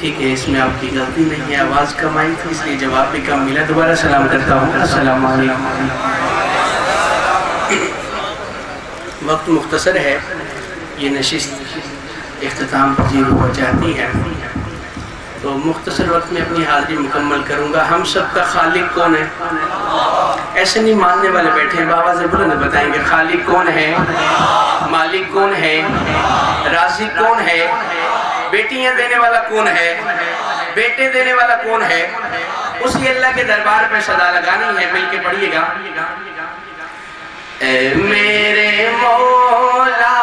ٹھیک ہے، اس میں آپ کی غلطی نہیں ہے، آواز کم آئی تھی اس لیے جواب بھی کم ملا۔ دوبارہ سلام کرتا ہوں، السلام علیکم۔ وقت مختصر ہے، یہ نشست اختتام پذیر ہوا چاہتی ہے، تو مختصر وقت میں اپنی حاضری مکمل کروں گا۔ ہم سب کا خالق کون ہے؟ ایسے نہیں ماننے والے بیٹھے ہیں، بابا سے بلند بتائیں گے خالق کون ہے، مالک کون ہے، رازق کون ہے، بیٹیاں دینے والا کون ہے، بیٹے دینے والا کون ہے؟ اسی اللہ کے دربار پہ صدا لگانی ہے، مل کے پڑھیے گا۔ اے میرے مولا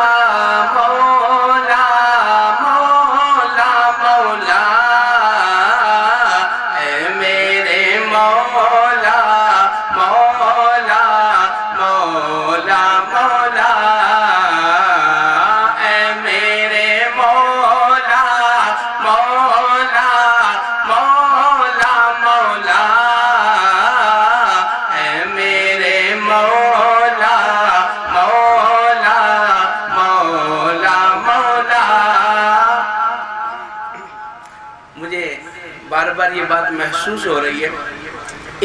مولا مولا مولا، اے میرے مولا مولا مولا مولا، اے میرے مولا مولا مولا مولا، اے میرے مولا مولا مولا مولا۔ مجھے بار بار یہ بات محسوس ہو رہی ہے،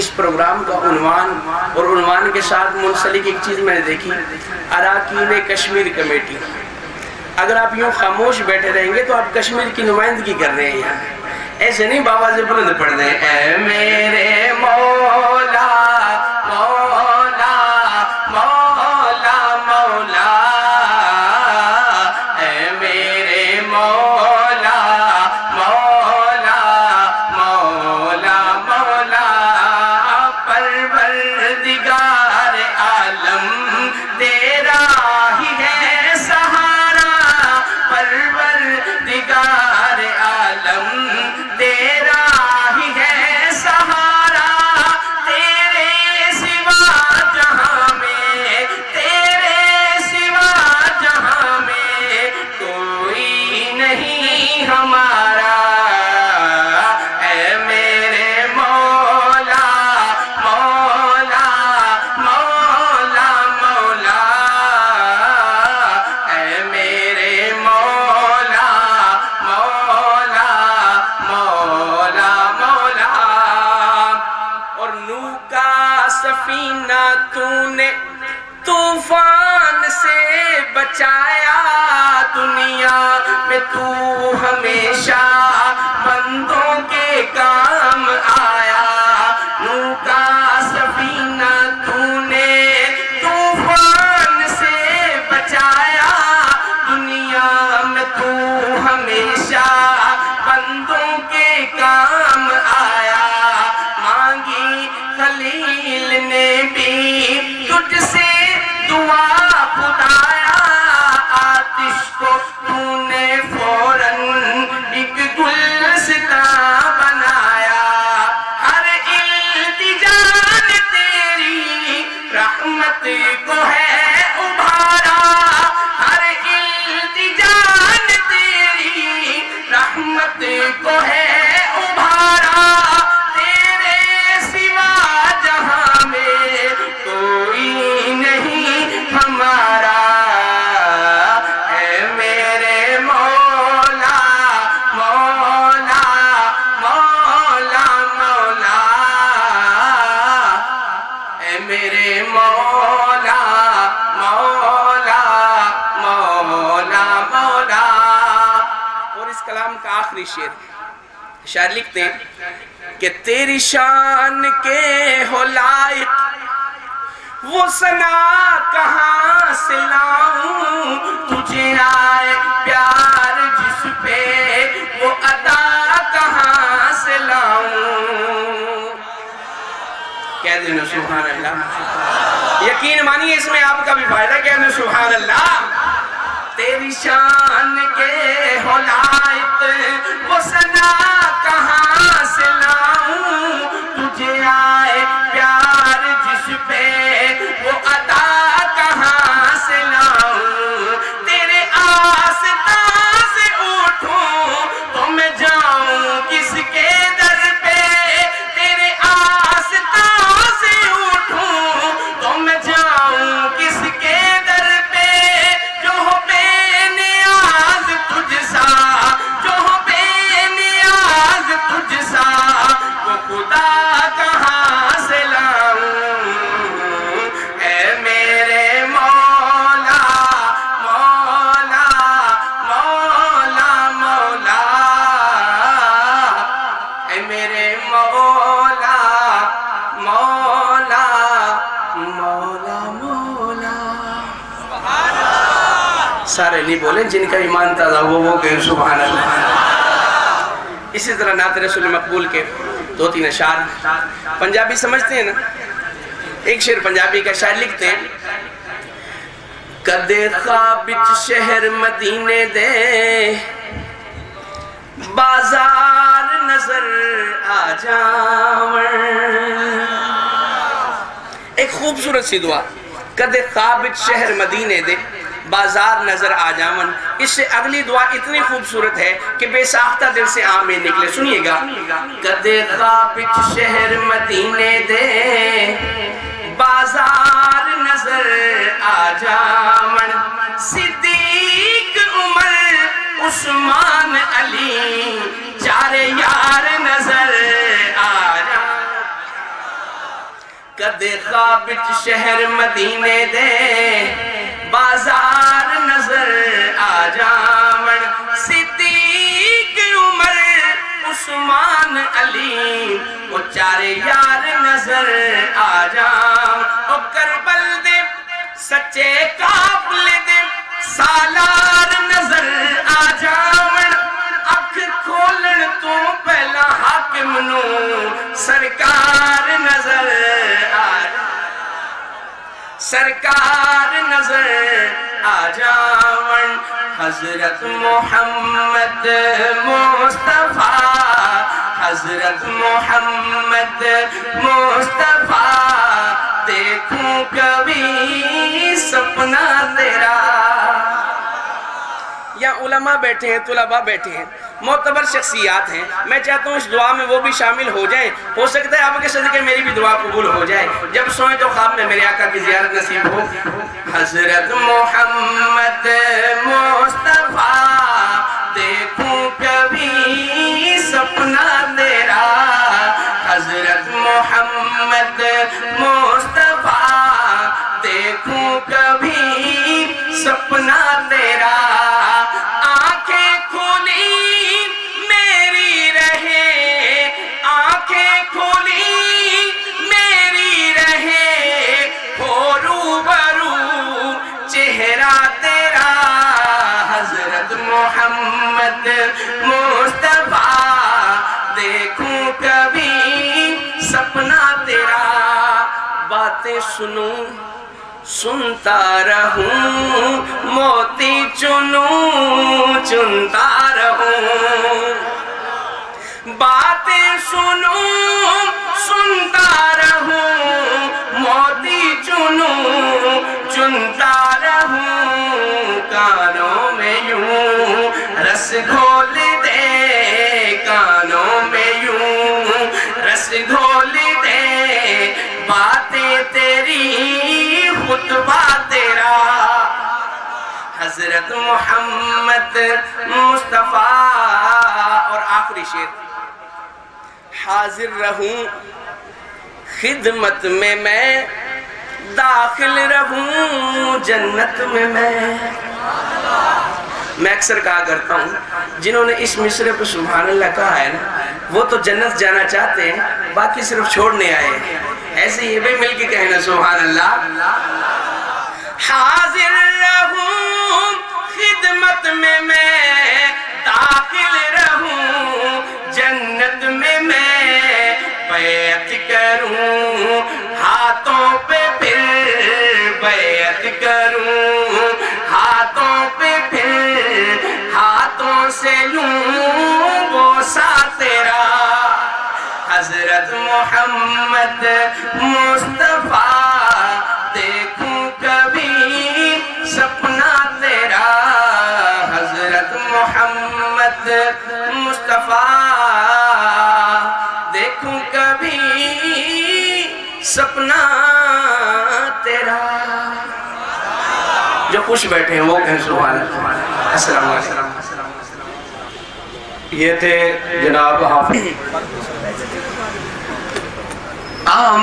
اس پروگرام کا عنوان اور عنوان کے ساتھ منسلک ایک چیز میں نے دیکھی، اراکین کشمیر کمیٹی۔ اگر آپ یوں خاموش بیٹھے رہیں گے تو آپ کشمیر کی نمائندگی کر رہے ہیں یہاں، ایسے نہیں بابا سے بلند پڑھ رہے ہیں۔ اے میرے مولا مولا مولا مولا، اے میرے مولا مولا مولا مولا، پروردگار عالم تیرا ہی ہے سہارا، پروردگار عالم تیرا ہی ہے سہارا، تیرے سوا جہاں میں، تیرے سوا جہاں میں کوئی نہیں ہمارا، اے میرے مولا مولا مولا مولا، اے میرے مولا مولا مولا مولا۔ اور نوح کا سفینہ تو نے طوفان سے بچایا، دنیا میں تو ہمیشہ بندوں کے کام آیا، نوح کا سفینہ تو نے طوفان سے بچایا، دنیا میں تو ہمیشہ بندوں کے کام آیا، مانگی خلیل نے بھی تجھ سے دعا خدایا، آتش کو تو نے فوراً ایک گلستاں بنایا، ہر التجا نے تیری رحمت کو ہے ابھارا، ہر التجا نے تیری رحمت کو ہے ابھارا، تیرے سوا جہاں میں کوئی نہیں ہمارا، اے میرے مولا مولا مولا مولا، اے میرے مولا مولا مولا مولا۔ اور اس کلام کا آخری شعر لکھتے ہیں کہ تیری شان کے ہو لائق وہ ثنا کہاں سے لاؤں، تجھے آئے پیار جس پہ وہ ادا کہاں سے لاؤں۔ کہہ دینا سبحان اللہ، یقین مانیے اس میں آپ کا بھی فائدہ، کہہ دینا سبحان اللہ۔ تیری شان کے ہو لائق وہ ثنا کہاں سے لاؤں، تجھے آئے پیار جس پہ وہ ادا کہاں سے لاؤں، تیرے آستاں سے اٹھوں تو میں جاؤں کس کے در پہ، تیرے آستاں سے اٹھوں تو میں جاؤں کس کے در پہ، جو ہو بے نیاز تجھ سا، جو ہو بے سارے نہیں بولیں، جن کا ایمان تازہ وہ کہیں سبحان اللہ۔ اسی طرح نعت رسول مقبول کے 2-3 اشعار پنجابی سمجھتے ہیں نا؟ ایک شعر پنجابی کا شاعر لکھتے ہیں، کدے خواب وچ شہر مدینے دے بازار نظر آ جاون۔ ایک خوبصورت سی دعا، کدے خواب وچ شہر مدینے دے بازار نظر آ جاون۔ اس سے اگلی دعا اتنی خوبصورت ہے کہ بے ساختہ دل سے آمین نکلے، سنیے گا۔ کدے خواب وچ شہر مدینے دے بازار نظر آ جاون، صدیق عمر عثمان علی چارے یار نظر آ جاون۔ کدے خواب وچ شہر مدینے دے بازار نظر آ جاون، صدیق عمر عثمان علی وہ چارے یار نظر آ جاون۔ او کربل دے سچے قافلے دے سالار نظر آ جاون، اکھ کھولن تو پہلا حاکم نو سرکار نظر آ جاون، سرکار نظر آ جاون۔ حضرت محمد مصطفیٰ، حضرت محمد مصطفیٰ، دیکھوں کبھی سپنا تیرا۔ یا علماء بیٹھے ہیں، طلباء بیٹھے ہیں، معتبر شخصیات ہیں، میں چاہتا ہوں اس دعا میں وہ بھی شامل ہو جائیں، ہو سکتا ہے آپ کے صدقے میری بھی دعا قبول ہو جائے، جب سوئیں تو خواب میں میرے آقا کی زیارت نصیب ہو۔ حضرت محمد مصطفیٰ، دیکھوں کبھی سپنا تیرا، حضرت محمد مصطفیٰ، دیکھوں کبھی سپنا تیرا۔ آنکھیں کھولی میری رہے، آنکھیں کھولی میری رہے، ہو روبرو چہرہ تیرا، حضرت محمد مصطفیٰ، دیکھوں کبھی سپنا تیرا۔ باتیں سنوں سنتا رہوں، موتی چنوں چنتا رہوں، باتیں سنوں سنتا رہوں، موتی چنوں چنتا رہوں، کانوں میں یوں رس گھول دے، کانوں میں یوں رس گھول دے، باتیں تیری خطبہ تیرا، حضرت محمد مصطفیٰ۔ اور آخری شعر، حاضر رہوں خدمت میں میں، داخل رہوں جنت میں میں اکثر کہا کرتا ہوں، جنہوں نے اس مصرعے پہ سبحان اللہ کہا ہے نا، وہ تو جنت جانا چاہتے ہیں، باقی صرف چھوڑنے آئے ہیں۔ ایسے یہ بھی مل کے کہنا سبحان اللہ۔ حاضر رہوں خدمت میں میں، داخل رہوں جنت میں بیعت کروں ہاتھوں پہ پھر، بیعت کروں ہاتھوں پہ پھر، ہاتھوں سے لوں بوسہ تیرا، حضرت محمد مصطفیٰ، دیکھوں کبھی سپنا تیرا، حضرت محمد مصطفیٰ، دیکھوں کبھی سپنا تیرا۔ جو خوش بیٹھے ہیں وہ کہیں سبحان اللہ۔ السلام علیکم۔ یہ تھے جناب حافظ۔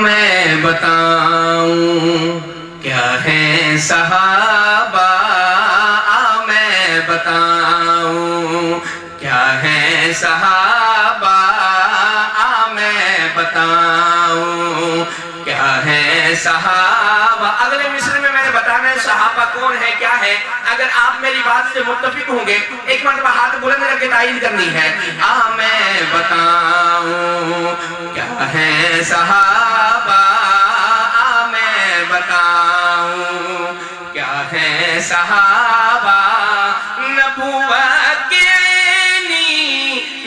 میں بتاؤں کیا ہے صحابہ، میں بتاؤں کیا ہے صحابہ، میں بتاؤں کیا ہے صحابہ۔ اگلے مصرعے میں میں نے بتایا بتانا ہے صحابہ کون ہے کیا ہے. اگر آپ میری بات سے متفق ہوں گے ایک مرتبہ ہاتھ بلند کر کے تعین کرنی ہے. میں بتاؤں کیا ہے صحابہ, میں بتاؤں کیا ہے صحابہ.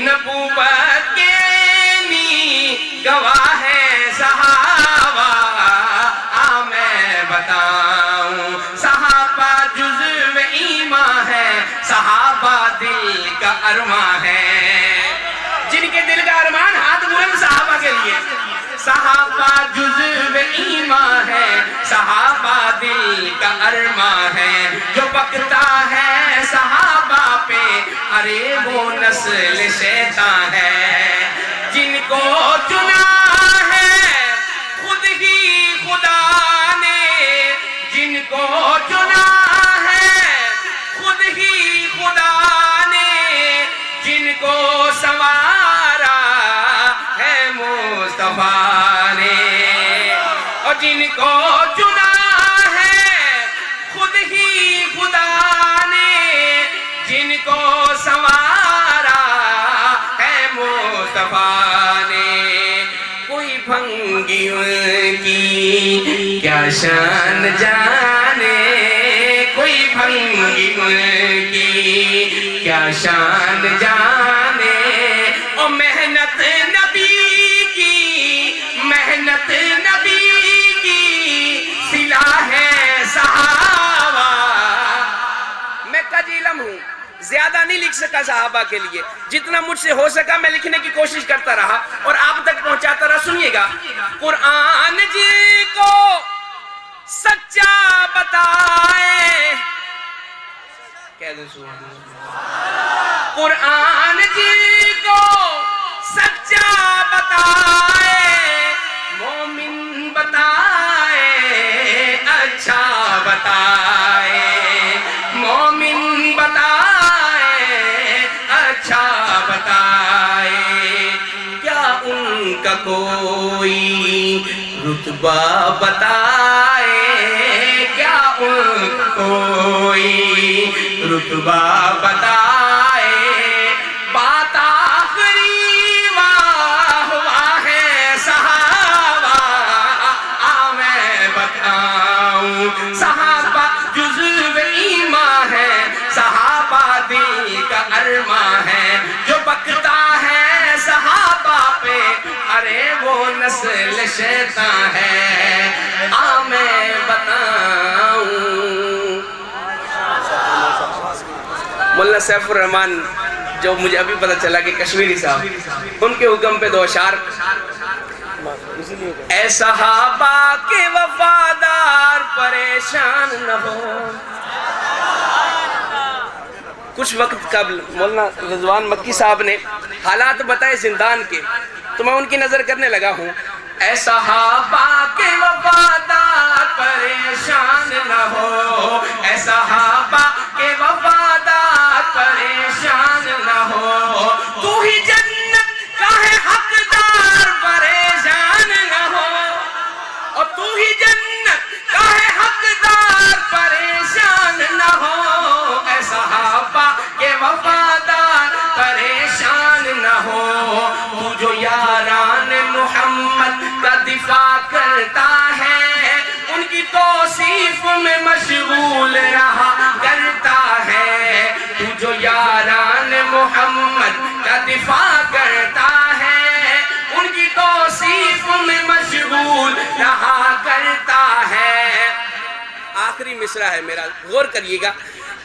نبوت کے گواہ ہے صحابہ, میں بتاؤں. صحابہ جزو ایمان ہے, صحابہ دل کا ارمان ہے. جن کے دل کا ارمان ہاتھ بلند صحابہ کے لیے. صحابہ جزو ایمان ہے, صحابہ دل کا ارمان ہے. جو بکتا ہے صحابہ پہ ارے وہ نسل شیطان ہے. جن کو چنا ہے خود ہی خدا نے, جن کو چنا ہے خود ہی خدا نے, جن کو سنوارا ہے مصطفیٰ نے, اور جن کو چنا ہے خود ہی خدا نے, جن کو سنوارا ہے مصطفیٰ نے. کوئی بھنگی ان کی کیا شان جانے, کوئی بھنگی ان کی کیا شان جانے. او محنت نبی کی, محنت نبی کی صلہ ہے صحابہ. میں کجیلم ہوں, زیادہ نہیں لکھ سکا صحابہ کے لیے, جتنا مجھ سے ہو سکا میں لکھنے کی کوشش کرتا رہا اور آپ تک پہنچاتا رہا. سنیے گا. قرآن جی کو سچا بتائے, کہہ دیں سبحان اللہ. قرآن جی کو سچا بتائے, مومن بتائے اچھا بتائے, مومن بتائے اچھا بتائے. کیا ان کا کوئی رتبہ بتائے, کیا ان کا کوئی رتبہ بتائے. بات آخری واہ ہے صحابہ, میں بتاؤں. صحابہ جزو ایمان ہے, صحابہ دل کا ارمان ہے. جو بکتا ہے صحابہ پہ ارے وہ نسل شیطان ہے, میں بتاؤں. مولانا سیف الرحمن جو مجھے ابھی پتہ چلا کہ کشمیری صاحب, ان کے حکم پہ 2 اشعار. اے صحابہ کے وفادار پریشان نہ ہو. کچھ وقت قبل مولانا رضوان مکی صاحب نے حالات بتائے زندان کے, تو میں ان کی نظر کرنے لگا ہوں. اے صحابہ کے وفادار پریشان نہ ہو, اے صحابہ کے وفادار پریشان نہ ہو. تو ہی جنت کا ہے حقدار پریشان نہ ہو, اور تو ہی جنت کا ہے حقدار پریشان نہ ہو. اے صحابہ کے وفادار پریشان نہ ہو. تو جو یاران محمد کا دفاع کرتا ہے ان کی توصیف میں مشغول رہا کرتا ہے. تو جو یاران محمد کا دفاع کرتا ہے ان کی توصیف میں مشغول رہا کرتا ہے. آخری مصرع ہے میرا, غور کریے گا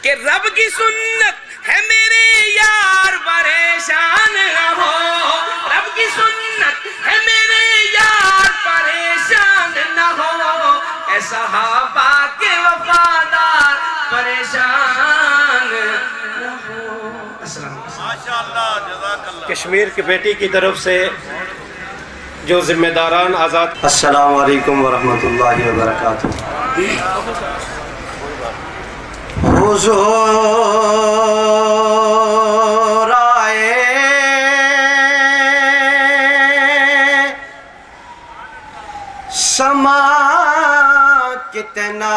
کہ رب کی سنت ہے میرے یار پریشان نہ ہو, رب کی سنت ہے میرے یار پریشان نہ ہو. اے صحابہ کے وفادار پریشان نہ ہو. السلام علیکم. کشمیر کی بیٹی کی طرف سے جو ذمہ داران آزاد. السلام علیکم ورحمۃ اللہ وبرکاتہ. حضور آئے سما کتنا